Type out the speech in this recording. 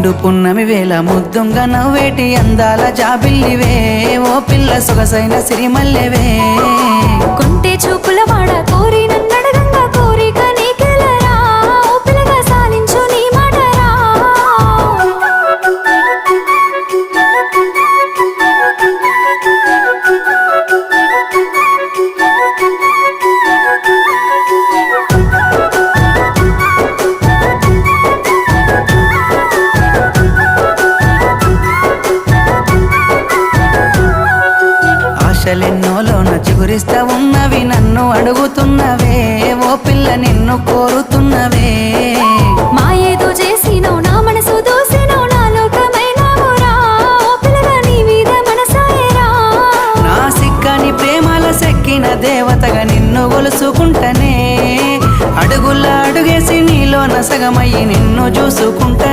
నిండు పున్నమి వేళ ముద్దుంగా నవ్వేటి అందాల జాబిల్లివే ఓ పిల్ల సొగసైన సిరిమల్లెవే కొంటే చూపుల వాడ కోరి నన్నడగంగా కోరిక నీకెలరా ఓ పిల్లగా సాలించు నీ మాటరా ఆశలెన్నోలోన చిగురిస్తా ఉన్నవి నన్ను అడుగుతున్నవే ఓ పిల్ల నిన్ను కోరుతున్నవే మా ఏదో చేసినో నా మనసు దోసినో నా లోకమైనావురా ఓ పిల్లగా నీ మీద మనసాయరా నా సిక్కని ప్రేమల సెక్కిన దేవతగా నిన్ను గొలుసుకుంటనే అడుగుల అడుగేసి నీలో నసగమయ్యి నిన్ను చూసుకుంటనే